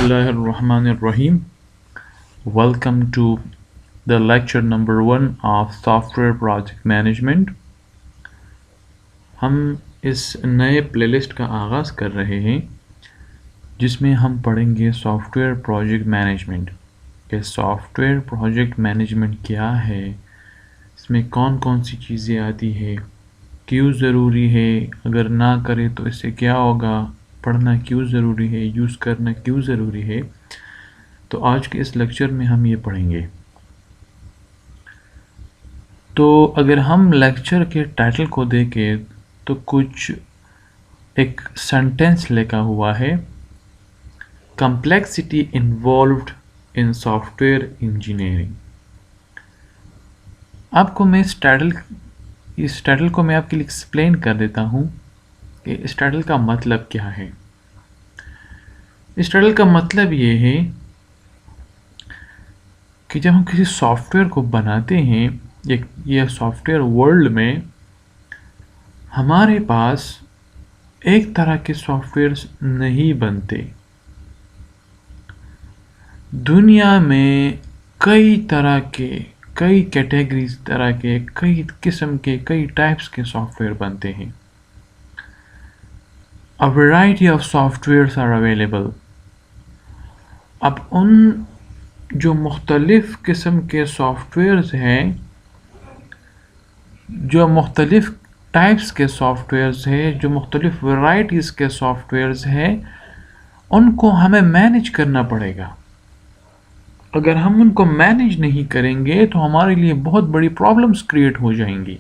Bismillahirrahmanirrahim. Welcome to the lecture number 1 of Software Project Management. ہم اس نئے پلے list کا آغاز کر رہے ہیں جس میں ہم پڑھیں گے سافٹ ویئر پروجیکٹ مینجمنٹ کہ سافٹ ویئر پروجیکٹ مینجمنٹ کیا ہے، اس میں کون کون سی چیزیں آتی ہے، کیوں ضروری ہے، اگر نہ کرے تو اس سے کیا ہوگا، پڑھنا کیوں ضروری ہے، یوز کرنا کیوں ضروری ہے. تو آج کے اس لیکچر میں ہم یہ پڑھیں گے. تو اگر ہم لیکچر کے ٹائٹل کو دیکھیں تو کچھ ایک سینٹینس لکھا ہوا ہے، complexity involved in soft ware engineering. آپ کو میں اس ٹائٹل کو میں آپ کے لیے ایکسپلین کر دیتا ہوں کہ اس ٹائٹل کا مطلب کیا ہے. اس ٹائٹل کا مطلب یہ ہے کہ جب ہم کسی سافٹ ویئر کو بناتے ہیں یہ سافٹ ویئر ورلڈ میں ہمارے پاس ایک طرح کے سافٹ ویئرس نہیں بنتے. دنیا میں کئی طرح کے، کئی کیٹیگریز طرح کے، کئی قسم کے، کئی ٹائپس کے سافٹ ویئر بنتے ہیں. A variety of softwares are available. اب ان جو مختلف قسم کے سافٹ ویئرز ہیں، جو مختلف ٹائپس کے سافٹ ویئرز ہیں، جو مختلف ورائٹیز کے سافٹ ویئرز ہیں، ان کو ہمیں مینیج کرنا پڑے گا. اگر ہم ان کو مینیج نہیں کریں گے تو ہمارے لیے بہت بڑی پرابلمس کریٹ ہو جائیں گی.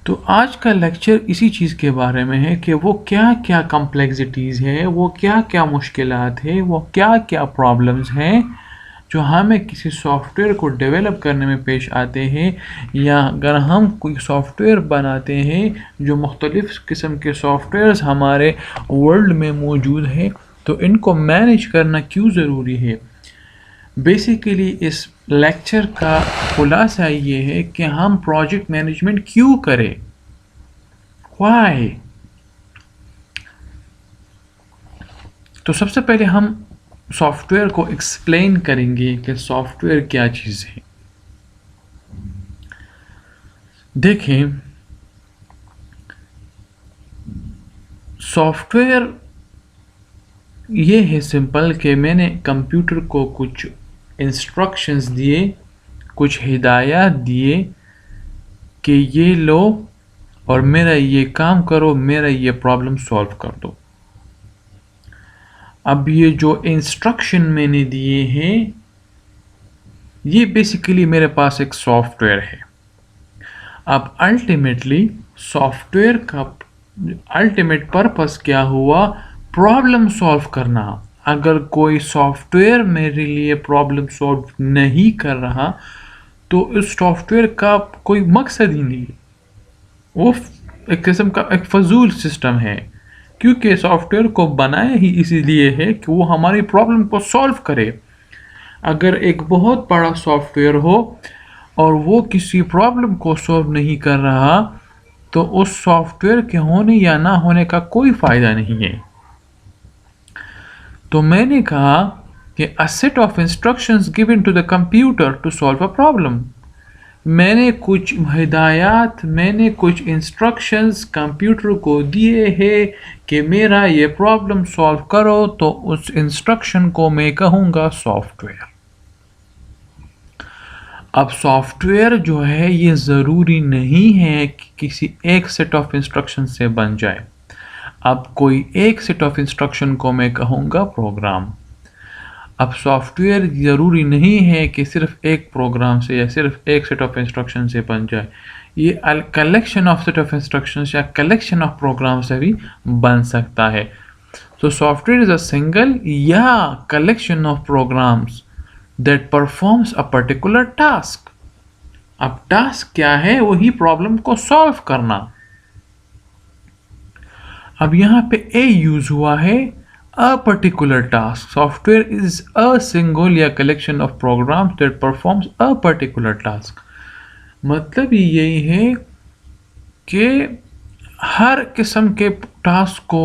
تو آج کا لیکچر اسی چیز کے بارے میں ہے کہ وہ کیا کیا کمپلیکسٹیز ہیں، وہ کیا کیا مشکلات ہیں، وہ کیا کیا پرابلمز ہیں جو ہمیں کسی سافٹ ویئر کو ڈیولپ کرنے میں پیش آتے ہیں، یا اگر ہم کوئی سافٹ ویئر بناتے ہیں جو مختلف قسم کے سافٹ ویئرز ہمارے ورلڈ میں موجود ہیں تو ان کو مینیج کرنا کیوں ضروری ہے. بیسیکلی اس لیکچر کا خلاصہ یہ ہے کہ ہم پروجیکٹ مینجمنٹ کیوں کریں، وائی. تو سب سے پہلے ہم سافٹ ویئر کو ایکسپلین کریں گے کہ سافٹ ویئر کیا چیز ہے. دیکھیں، سافٹ ویئر یہ ہے سمپل کہ میں نے کمپیوٹر کو کچھ انسٹرکشنز دیے، کچھ ہدایات دیے کہ یہ لو اور میرا یہ کام کرو، میرا یہ پرابلم سولو کر دو. اب یہ جو انسٹرکشن میں نے دیے ہیں یہ بیسیکلی میرے پاس ایک سافٹ ویئر ہے. اب الٹیمیٹلی سافٹ ویئر کا الٹیمیٹ پرپس کیا ہوا، پرابلم سولو کرنا. اگر کوئی سافٹ ویئر میرے لیے پرابلم سولو نہیں کر رہا تو اس سافٹ ویئر کا کوئی مقصد ہی نہیں، وہ ایک قسم کا ایک فضول سسٹم ہے، کیونکہ سافٹ ویئر کو بنایا ہی اسی لیے ہے کہ وہ ہماری پرابلم کو سولو کرے. اگر ایک بہت بڑا سافٹ ویئر ہو اور وہ کسی پرابلم کو سولو نہیں کر رہا تو اس سافٹ ویئر کے ہونے یا نہ ہونے کا کوئی فائدہ نہیں ہے. تو میں نے کہا کہ a set of instructions given to the computer to solve a problem. میں نے کچھ ہدایات، میں نے کچھ انسٹرکشنز کمپیوٹر کو دیے ہیں کہ میرا یہ پرابلم سولو کرو، تو اس انسٹرکشن کو میں کہوں گا سافٹ ویئر. اب سافٹ ویئر جو ہے یہ ضروری نہیں ہے کہ کسی ایک سیٹ آف انسٹرکشن سے بن جائے. اب کوئی ایک سیٹ آف انسٹرکشن کو میں کہوں گا پروگرام. اب سافٹ ویئر ضروری نہیں ہے کہ صرف ایک پروگرام سے یا صرف ایک سیٹ آف انسٹرکشن سے بن جائے، یہ collection of set of instructions یا کلیکشن آف پروگرام سے بھی بن سکتا ہے. تو software is a single یا collection of programs that performs a particular task. اب ٹاسک کیا ہے، وہی پرابلم کو سالو کرنا. اب یہاں پہ اے یوز ہوا ہے، a particular task. Software is a single یا collection of programs that performs a particular task. مطلب یہی ہے کہ ہر قسم کے ٹاسک کو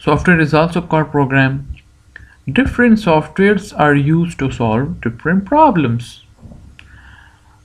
Software is also called program. Different softwares are used to solve different problems.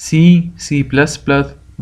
C++,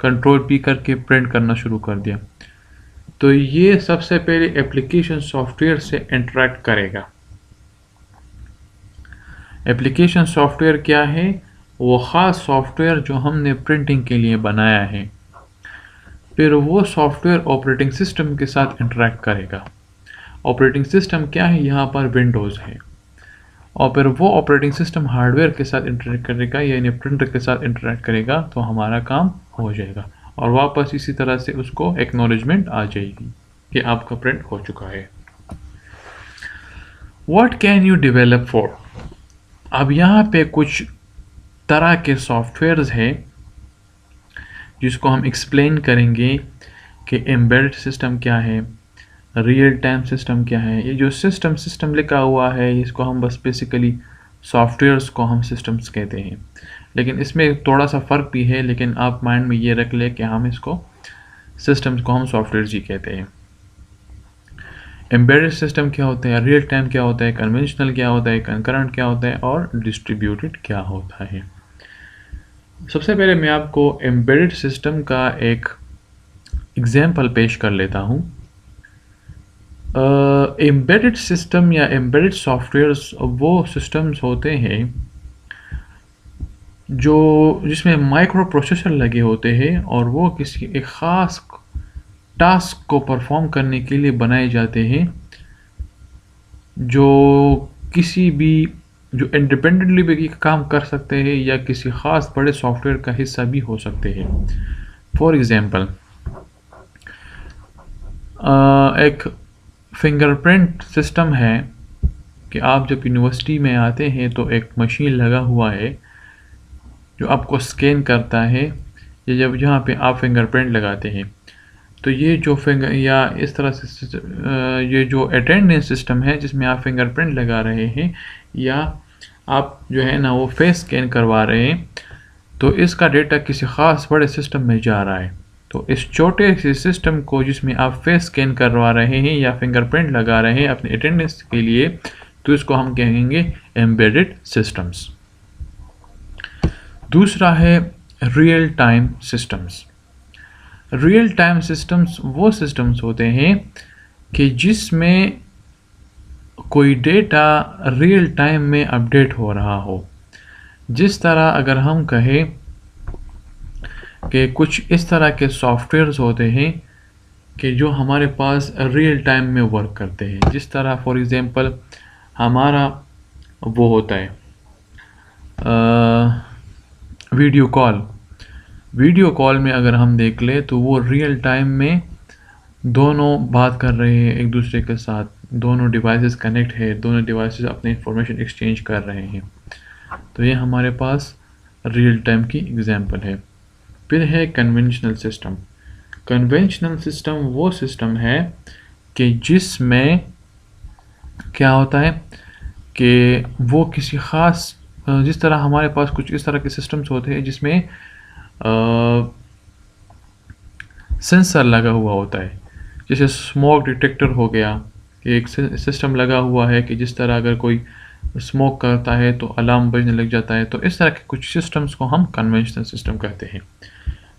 control P کر کے پرنٹ کرنا شروع کر دیا. تو یہ سب سے پہلے اپلیکیشن سافٹ ویئر سے انٹریکٹ کرے گا. اپلیکیشن سافٹ ویئر کیا ہے؟ وہ خاص سافٹ ویئر جو ہم نے پرنٹنگ کے لیے بنایا ہے. پھر وہ سافٹ ویئر آپریٹنگ سسٹم کے ساتھ انٹریکٹ کرے گا. آپریٹنگ سسٹم کیا ہے؟ یہاں پر ونڈوز ہے. اور پھر وہ آپریٹنگ سسٹم ہارڈ ویئر کے ساتھ انٹریکٹ کرے گا، یعنی پرنٹر کے ساتھ انٹریکٹ کرے گا، تو ہمارا کام ہو جائے گا. اور واپس اسی طرح سے اس کو ایکنالجمنٹ آ جائے گی کہ آپ کا پرنٹ ہو چکا ہے. What can you develop for? اب یہاں پہ کچھ طرح کے سافٹ ویئرز ہیں جس کو ہم ایکسپلین کریں گے کہ ایمبیڈڈ سسٹم کیا ہے، ریئل ٹائم سسٹم کیا ہے. یہ جو سسٹم لکھا ہوا ہے اس کو ہم بس بیسیکلی سافٹ ویئرس کو ہم سسٹمز کہتے ہیں، لیکن اس میں تھوڑا سا فرق بھی ہے. لیکن آپ مائنڈ میں یہ رکھ لیں کہ ہم اس کو سسٹمز کو ہم سافٹ ویئرز ہی کہتے ہیں. ایمبیڈڈ سسٹم کیا ہوتا ہے، ریئل ٹائم کیا ہوتا ہے، کنونشنل کیا ہوتا ہے، کنکرنٹ کیا ہوتا ہے، اور ڈسٹریبیوٹڈ کیا ہوتا ہے. سب سے پہلے میں آپ کو ایمبیڈڈ سسٹم کا ایک ایگزامپل پیش کر لیتا ہوں. ایمبیڈڈ سسٹم یا ایمبیڈڈ سافٹ ویئرس وہ سسٹمز ہوتے ہیں جس میں مائکرو پروسیسر لگے ہوتے ہیں، اور وہ کسی ایک خاص ٹاسک کو پرفارم کرنے کے لیے بنائے جاتے ہیں، جو انڈیپینڈنٹلی بھی کام کر سکتے ہیں یا کسی خاص بڑے سافٹ ویئر کا حصہ بھی ہو سکتے ہیں. فار ایگزامپل ایک فنگر پرنٹ سسٹم ہے کہ آپ جب یونیورسٹی میں آتے ہیں تو ایک مشین لگا ہوا ہے جو آپ کو اسکین کرتا ہے، یا جہاں پہ آپ فنگر پرنٹ لگاتے ہیں. تو یہ جو یا اس طرح سے یہ جو اٹینڈنس سسٹم ہے جس میں آپ فنگر پرنٹ لگا رہے ہیں یا آپ جو ہے نا وہ فیس اسکین کروا رہے ہیں، تو اس کا ڈیٹا کسی خاص بڑے سسٹم میں جا رہا ہے. تو اس چھوٹے سے سسٹم کو جس میں آپ فیس اسکین کروا رہے ہیں یا فنگر پرنٹ لگا رہے ہیں اپنے اٹینڈنس کے لیے، تو اس کو ہم کہیں گے ایمبیڈڈ سسٹمز. دوسرا ہے real time systems. Real time systems وہ سسٹمز ہوتے ہیں کہ جس میں کوئی ڈیٹا ریئل ٹائم میں اپڈیٹ ہو رہا ہو. جس طرح اگر ہم کہیں کہ کچھ اس طرح کے سافٹ ویئرز ہوتے ہیں کہ جو ہمارے پاس ریئل ٹائم میں ورک کرتے ہیں. جس طرح فار ایگزامپل ہمارا وہ ہوتا ہے ویڈیو کال میں اگر ہم دیکھ لیں تو وہ ریئل ٹائم میں دونوں بات کر رہے ہیں ایک دوسرے کے ساتھ، دونوں ڈیوائسز کنیکٹ ہے، دونوں ڈیوائسز اپنے انفارمیشن ایکسچینج کر رہے ہیں. تو یہ ہمارے پاس ریئل ٹائم کی ایگزامپل ہے. پھر ہے کنونشنل سسٹم. کنونشنل سسٹم وہ سسٹم ہے کہ جس میں کیا ہوتا ہے کہ وہ کسی خاص جس طرح ہمارے پاس کچھ اس طرح کے سسٹمز ہوتے ہیں جس میں سینسر لگا ہوا ہوتا ہے، جیسے اسموک ڈیٹیکٹر ہو گیا. ایک سسٹم لگا ہوا ہے کہ جس طرح اگر کوئی اسموک کرتا ہے تو الارم بجنے لگ جاتا ہے. تو اس طرح کے کچھ سسٹمز کو ہم کنونشنل سسٹم کہتے ہیں.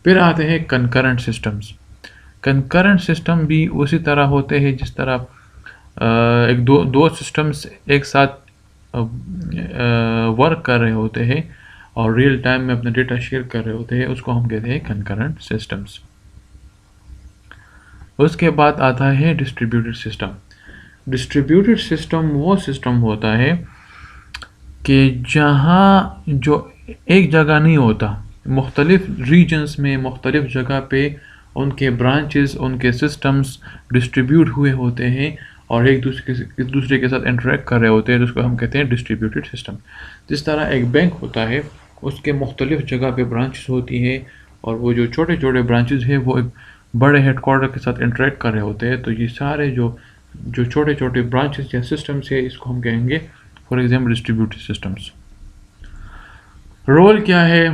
پھر آتے ہیں کنکرنٹ سسٹمز. کنکرنٹ سسٹم بھی اسی طرح ہوتے ہیں جس طرح ایک دو سسٹمز ایک ساتھ ورک کر رہے ہوتے ہیں اور ریئل ٹائم میں اپنا ڈیٹا شیئر کر رہے ہوتے ہیں. اس کو ہم کہتے ہیں کنکرنٹ سسٹمز. اس کے بعد آتا ہے ڈسٹریبیوٹڈ سسٹم. ڈسٹریبیوٹڈ سسٹم وہ سسٹم ہوتا ہے کہ جہاں جو ایک جگہ نہیں ہوتا، مختلف ریجنز میں مختلف جگہ پہ ان کے برانچز ان کے سسٹمز ڈسٹریبیوٹ ہوئے ہوتے ہیں اور ایک دوسرے کے ساتھ انٹریکٹ کر رہے ہوتے ہیں. جس کو ہم کہتے ہیں ڈسٹریبیوٹڈ سسٹم. جس طرح ایک بینک ہوتا ہے اس کے مختلف جگہ پہ برانچز ہوتی ہیں اور وہ جو چھوٹے چھوٹے برانچز ہیں وہ ایک بڑے ہیڈ کوارٹر کے ساتھ انٹریکٹ کر رہے ہوتے ہیں. تو یہ سارے جو چھوٹے چھوٹے برانچز یا سسٹمز ہیں اس کو ہم کہیں گے فار ایگزامپل ڈسٹریبیوٹڈ سسٹمز. رول کیا ہے؟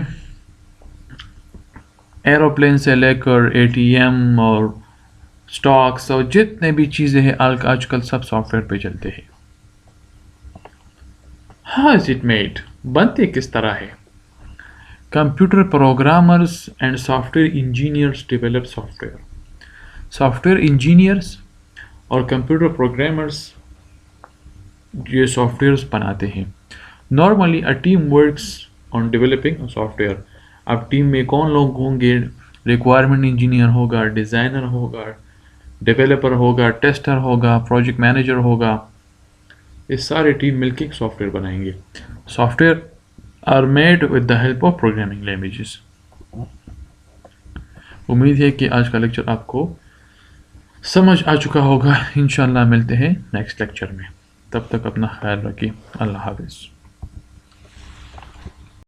ایروپلین سے لے کر ATM اور اسٹاکس اور جتنے بھی چیزیں ہیں آج کل سب سافٹ ویئر پہ چلتے ہیں. How is it made? بنتے کس طرح ہے؟ computer programmers and software engineers develop software. Software engineers اور computer programmers یہ سافٹ بناتے ہیں. Normally a team works on developing a software. اب ٹیم میں کون لوگ ہوں گے؟ ریکوائرمنٹ انجینئر ہوگا، ڈیزائنر ہوگا، ڈیولپر ہوگا، ٹیسٹر ہوگا، پروجیکٹ مینیجر ہوگا. یہ سارے ٹیم مل کے ایک سافٹ ویئر بنائیں گے. Software are made with the help of programming languages. امید ہے کہ آج کا لیکچر آپ کو سمجھ آ چکا ہوگا. انشاءاللہ ملتے ہیں نیکسٹ لیکچر میں. تب تک اپنا خیال رکھیے. اللہ حافظ.